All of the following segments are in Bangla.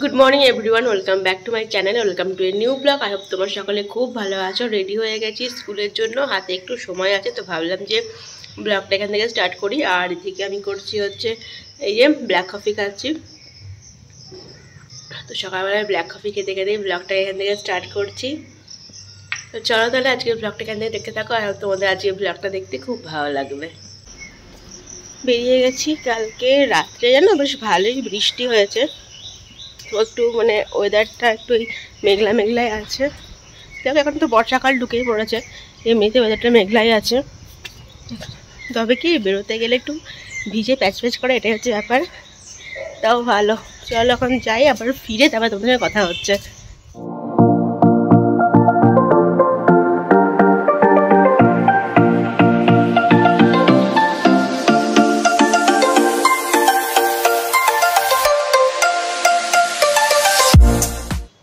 Good morning everyone, welcome back to my channel, welcome to a new blog. I hope তোমার সকলে খুব ভালো আছো। রেডি হয়ে গেছি স্কুলের জন্য, হাতে একটু সময় আছে তো ভাবলাম যে ব্লগটা এখান থেকে স্টার্ট করি। আর এদিকে আমি করছি হচ্ছে এই যে ব্ল্যাক কফি খাচ্ছি। তো সকালবেলায় ব্ল্যাক কফি খেতে খেতে ব্লগটা এখান থেকে স্টার্ট করছি। তো চলো তাহলে আজকে ব্লগটা এখান থেকে দেখতে থাকো। আর তোমাদের আজকে ব্লগটা দেখতে খুব ভালো লাগবে। বেরিয়ে গেছি, কালকে রাত্রে জানো বেশ ভালোই বৃষ্টি হয়েছে। তো একটু মানে ওয়েদারটা একটু মেঘলা মেঘলাই আছে। দেখো এখন তো বর্ষাকাল ঢুকেই পড়েছে, এমনিতে ওয়েদারটা মেঘলাই আছে। তবে কি বেরোতে গেলে একটু ভিজে প্যাচ প্যাচ করে, এটাই হচ্ছে ব্যাপার। তাও ভালো, চলো এখন যাই, আবার ফিরে তারপর তোমাদের সঙ্গে কথা হচ্ছে।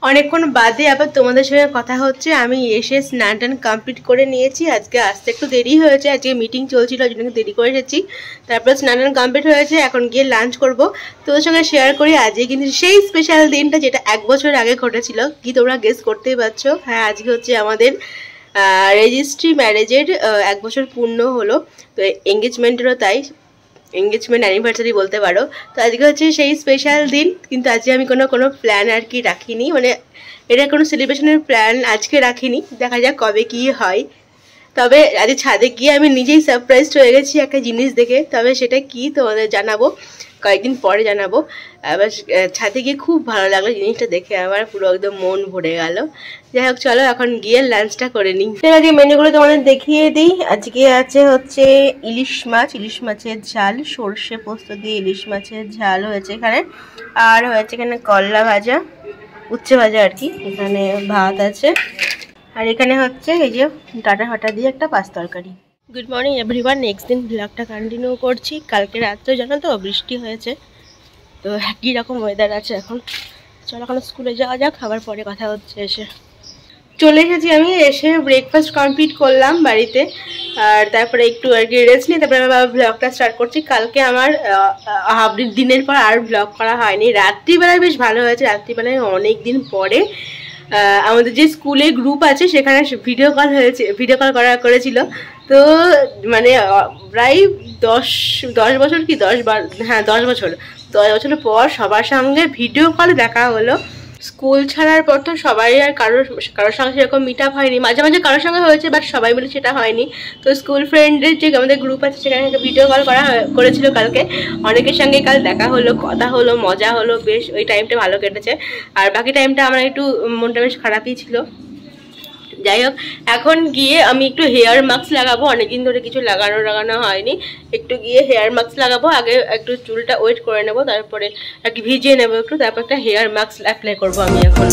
অনেকক্ষণ বাদে আবার তোমাদের সঙ্গে কথা হচ্ছে। আমি এসে স্নান টান কমপ্লিট করে নিয়েছি। আজকে আসতে একটু দেরি হয়েছে, আজকে মিটিং চলছিল, ওই জন্য দেরি করে এসেছি। তারপর স্নান টান কমপ্লিট হয়েছে, এখন গিয়ে লাঞ্চ করব। তোমাদের সঙ্গে শেয়ার করি আজকে কিন্তু সেই স্পেশাল দিনটা যেটা 1 বছর আগে ঘটেছিল। কি তোমরা গেস করতেই পারছো? হ্যাঁ, আজকে হচ্ছে আমাদের রেজিস্ট্রি ম্যারেজের 1 বছর পূর্ণ হলো। তো এঙ্গেজমেন্টেরও তাই, এঙ্গেজমেন্ট অ্যানিভার্সারি বলতে পারো। তো আজকে হচ্ছে সেই স্পেশাল দিন, কিন্তু আজকে আমি কোনো প্ল্যান আর কি রাখিনি, মানে এটা কোনো সেলিব্রেশনের প্ল্যান আজকে রাখিনি। দেখা যাক কবে কি হয়। তবে আজকে ছাদে গিয়ে আমি নিজেই সারপ্রাইজড হয়ে গেছি একটা জিনিস দেখে। তবে সেটা কি তোমাদের জানাবো, কয়েকদিন পরে জানাবো। আবার ছাদে গিয়ে খুব ভালো লাগলো জিনিসটা দেখে, আমার পুরো একদম মন ভরে গেল। যাই হোক চলো এখন গিয়ে লাঞ্চটা করে নিই। আজকে মেনুগুলো তোমাদের দেখিয়ে দিই। আজকে আছে হচ্ছে ইলিশ মাছ, ইলিশ মাছের ঝাল, সর্ষে পোস্ত দিয়ে ইলিশ মাছের ঝাল হয়েছে এখানে। আর হয়েছে এখানে করলা ভাজা, উচ্ছে ভাজা আর কি। এখানে ভাত আছে, আর এখানে হচ্ছে এই যে ডাটা ফাটা দিয়ে একটা পাঁচ তরকারি। গুড মর্নিং এভরিওয়ান, নেক্সট দিন ব্লগটা কন্টিনিউ করছি। কালকে রাত্রে জানো তো বৃষ্টি হয়েছে, তো একই রকম ওয়েদার আছে এখন। চলো এখন স্কুলে যাওয়া যাক, আবার পরে কথা হচ্ছে। এসে চলে এসেছি আমি, এসে ব্রেকফাস্ট কমপ্লিট করলাম বাড়িতে। আর তারপরে একটু আর কি রেস্ট নিয়ে তারপরে আবার ব্লগটা স্টার্ট করছি। কালকে আমার দিনের পর আর ব্লগ করা হয়নি। রাত্রিবেলায় বেশ ভালো হয়েছে, রাত্রিবেলায় অনেক দিন পরে আমাদের যে স্কুলে গ্রুপ আছে সেখানে ভিডিও কল হয়েছে, ভিডিও কল করেছিল। তো মানে প্রায় 10 বছর কি 10 বছর পর সবার সঙ্গে ভিডিও কলে দেখা হলো। স্কুল ছাড়ার পর তো সবাই আর কারোর সঙ্গে সেরকম মিট আপ হয়নি। মাঝে মাঝে কারোর সঙ্গে হয়েছে, বাট সবাই মিলে সেটা হয়নি। তো স্কুল ফ্রেন্ডের যে আমাদের গ্রুপ আছে সেখানে ভিডিও কল করেছিল কালকে। অনেকের সঙ্গে কাল দেখা হলো, কথা হলো, মজা হলো, বেশ ওই টাইমটা ভালো কেটেছে। আর বাকি টাইমটা আমার একটু মনটা বেশ খারাপই ছিল। যাই হোক এখন গিয়ে আমি একটু হেয়ার মাস্ক লাগাবো, অনেকদিন ধরে কিছু লাগানো হয়নি। একটু গিয়ে হেয়ার মাস্ক লাগাবো, আগে একটু চুলটা ওয়েট করে নেবো, তারপরে আর কি ভিজিয়ে নেবো একটু, তারপর একটা হেয়ার মাস্ক অ্যাপ্লাই করবো আমি এখন।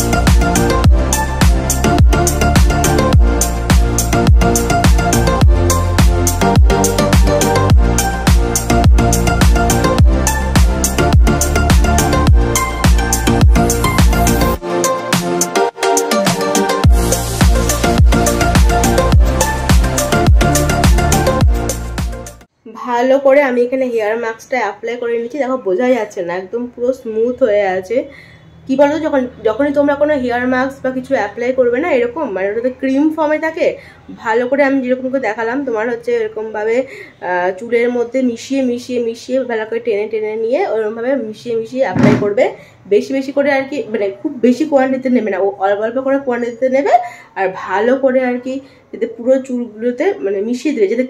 ভালো করে আমি এখানে হেয়ার মাস্কটা অ্যাপ্লাই করে নিচ্ছি। দেখো বোঝাই যাচ্ছে না, একদম পুরো স্মুথ হয়ে আছে। কি বলতো, যখনই তোমরা কোনো হেয়ার মাস্ক বা কিছু অ্যাপ্লাই করবে না, এরকম মানে ওটাতে ক্রিম ফর্মে থাকে। ভালো করে আমি যেরকম করে দেখালাম তোমার হচ্ছে এরকমভাবে চুলের মধ্যে মিশিয়ে ভালো করে টেনে নিয়ে ওরকমভাবে মিশিয়ে অ্যাপ্লাই করবে। বেশি করে আর কি, মানে খুব বেশি কোয়ান্টিটিতে নেবে না, অল্প করে কোয়ান্টিটিতে নেবে। আর ভালো করে আর কি যাতে পুরো চুলগুলোতে মানে মিশিয়ে দেবে, যাতে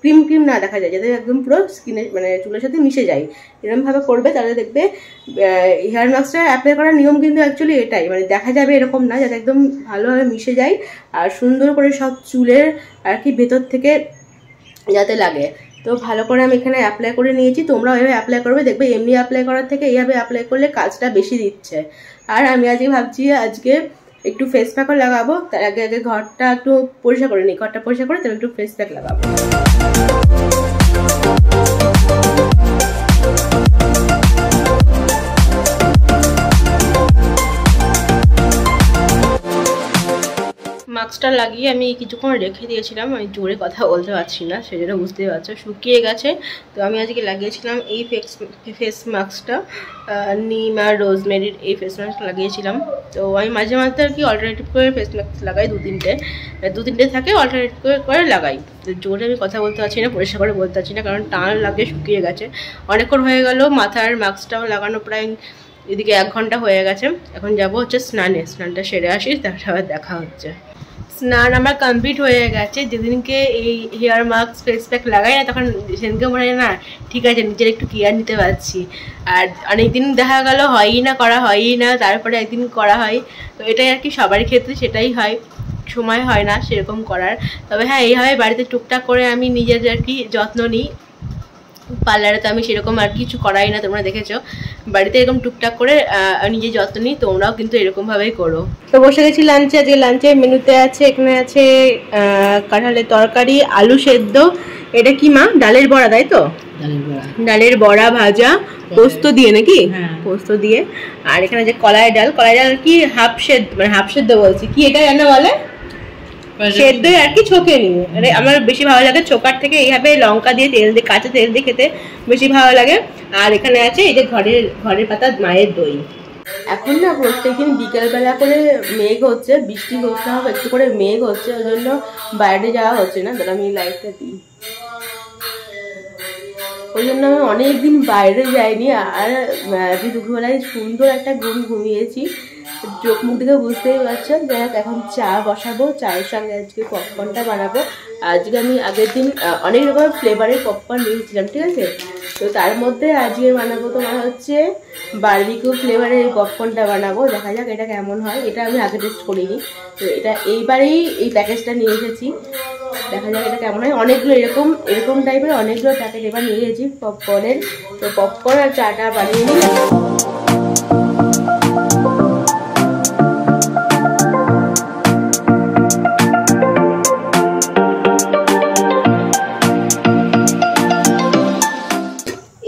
ক্রিম না দেখা যায়, যাতে একদম পুরো স্কিনে মানে চুলের সাথে মিশে যায়। এরকমভাবে করবে, তাহলে দেখবে হেয়ার মাস্কটা অ্যাপ্লাই করার নিয়ম কিন্তু অ্যাকচুয়ালি এটাই, মানে দেখা যাবে এরকম না, যাতে একদম ভালোভাবে মিশে যায় আর সুন্দর করে সব চুলের আর কি ভেতর থেকে যাতে লাগে। তো ভালো করে আমি এখানে অ্যাপ্লাই করে নিয়েছি। তোমরাও এভাবে অ্যাপ্লাই করবে, দেখবে এমনি অ্যাপ্লাই করার থেকে এইভাবে অ্যাপ্লাই করলে কাজটা বেশি দিচ্ছে। আর আমি আজকে ভাবছি আজকে একটু ফেস প্যাকও লাগাবো। তার আগে ঘরটা একটু পরিষ্কার করে নিই, ঘরটা পরিষ্কার করে তারপর একটু ফেস প্যাক লাগাবো। মাস্কটা লাগিয়ে আমি কিছুক্ষণ রেখে দিয়েছিলাম, আমি জোরে কথা বলতে পারছি না সেজন্য বুঝতেই পারছো, শুকিয়ে গেছে। তো আমি আজকে লাগিয়েছিলাম এই ফেস মাস্কটা, নিম আর রোজমেরির এই ফেস মাস্ক লাগিয়েছিলাম। তো আমি মাঝে মাঝে আর কি অল্টারনেটিভ করে ফেস মাস্ক লাগাই, দু তিনটে থাকে অল্টারনেটিভ করে লাগাই। তো জোরে আমি কথা বলতে পারছি না, পরিষ্কার করে বলতে পারছি না, কারণ টান লাগে, শুকিয়ে গেছে অনেকক্ষণ হয়ে গেল। মাথার মাস্কটাও লাগানো প্রায় এদিকে 1 ঘন্টা হয়ে গেছে। এখন যাবো হচ্ছে স্নানটা সেরে আসি, তারপর আবার দেখা হচ্ছে। স্নান আমার কমপ্লিট হয়ে গেছে। যেদিনকে এই হেয়ার মাস্ক ফেস প্যাক লাগাই না, তখন সেদিনকে মনে হয় না ঠিক আছে নিজের একটু কেয়ার নিতে পারছি। আর অনেকদিন দেখা গেল হয়ই না, তারপরে একদিন করা হয়। তো এটাই আর কি সবার ক্ষেত্রে সেটাই হয়, সময় হয় না সেরকম করার। তবে হ্যাঁ, এইভাবে বাড়িতে টুকটাক করে আমি নিজের আর কি যত্ন নিই। পার্লারে তো আমি সেরকম আর কিছু করাই না, তোমরা দেখেছো। বাড়িতে এরকম টুকটাক করে নিজে যত্ন নিই, তোমরাও কিন্তু এরকমভাবেই করো। তো বসে গেছি লাঞ্চে। আজকে লাঞ্চের মেনুতে আছে, এখানে আছে কাঁঠালের তরকারি, আলু সেদ্ধ, এটা কি মা ডালের বড়া তাই তো? ডালের বড়া ভাজা, পোস্ত দিয়ে নাকি? পোস্ত দিয়ে। আর এখানে যে কলাই ডাল কি হাফ সেদ্ধ বলছি, কি এটা রান্না বলে? সেদ্ধ আর কি, ছোকে নিয়ে। আরে আমার বেশি ভালো লাগে ছোকার থেকে এইভাবে লঙ্কা দিয়ে তেল দিয়ে কাঁচা তেল দিয়ে খেতে বেশি ভালো লাগে। আর এখানে আছে এই যে ঘরের পাতা মায়ের দই। এখন না প্রত্যেকদিন বিকেলবেলা করে মেঘ হচ্ছে, বৃষ্টি হচ্ছে, হবে একটু করে মেঘ হচ্ছে, ওই জন্য বাইরে যাওয়া হচ্ছে না। দাদা আমি লাইটটা দিই, ওই জন্য আমি অনেকদিন বাইরে যাইনি। আর দুপুরবেলায় সুন্দর একটা ঘুমিয়েছি, চোখ মুখ দিকে বুঝতেই পারছেন। যাই হোক, এখন চা বসাবো, চায়ের সঙ্গে আজকে পপকর্নটা বানাবো। আজকে আমি আগের দিন অনেক রকম ফ্লেভারের পপকর্ন নিয়েছিলাম, ঠিক আছে? তো তার মধ্যে আজকে বানাবো তোমার হচ্ছে বারবিকিউ ফ্লেভারের পপকর্নটা বানাবো। দেখা যাক এটা কেমন হয়, এটা আমি আগে টেস্ট করিনি। তো এটা এইবারেই এই প্যাকেজটা নিয়ে এসেছি, দেখা যাক এটা কেমন হয়। অনেকগুলো এরকম টাইপের অনেকগুলো প্যাকেট এবার নিয়ে এসেছি পপকর্নের। তো পপকর্ন আর চাটা বানিয়ে নিই।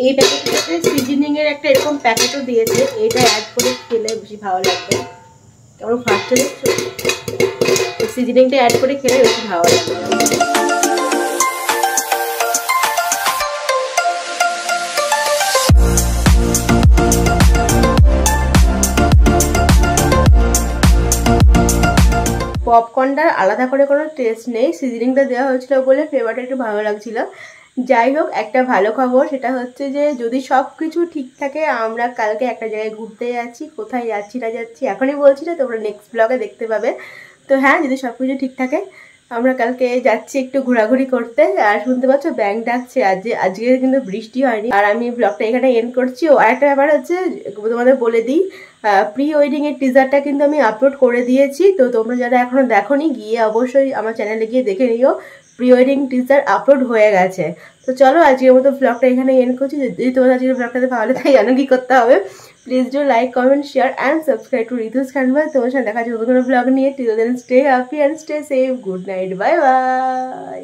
এই প্যাকেটটাতে সিজনিং এর একটা এরকম প্যাকেটও দিয়েছে, এটা অ্যাড করে খেলে বেশি ভালো লাগবে। কেমন ফাটছে দেখছো? সিজনিংটা অ্যাড করে খেলে বেশি ভালো লাগবে। পপকর্নটার আলাদা করে কোনো টেস্ট নেই, সিজনিংটা দেওয়া হয়েছিল বলে ফ্লেভারটা একটু ভালো লাগছিল। যাই হোক, একটা ভালো খবর সেটা হচ্ছে যে যদি সব কিছু ঠিক থাকে, আমরা কালকে একটা জায়গায় ঘুরতে যাচ্ছি। কোথায় যাচ্ছি না যাচ্ছি এখনই বলছি না, তোমরা নেক্সট ব্লগে দেখতে পাবে। তো হ্যাঁ, যদি সব কিছু ঠিক থাকে আমরা কালকে যাচ্ছি একটু ঘোরাঘুরি করতে। আর শুনতে পাচ্ছ ব্যাঙ ডাকছে, আজকে কিন্তু বৃষ্টি হয়নি। আর আমি ব্লগটা এখানে এন্ড করছি। ও আরেকটা ব্যাপার হচ্ছে তোমাদের বলে দিই, প্রি ওয়েডিং এর টিজারটা কিন্তু আমি আপলোড করে দিয়েছি। তো তোমরা যারা এখনো দেখোনি, গিয়ে অবশ্যই আমার চ্যানেলে গিয়ে দেখে নিও, প্রি ওয়েডিং টিজার আপলোড হয়ে গেছে। তো চলো আজকের মতো ব্লগটা এখানে এন্ড করছি। যদি তোমাদের আজকের ব্লগটাতে ভালো লাগে, জানো কি করতে হবে, please do like, comment, share and subscribe to Ritu's canvas. তোমার সাথে দেখা যাচ্ছে নতুন কোনো ব্লগ নিয়ে। Till then stay happy and stay safe. Good night, bye by.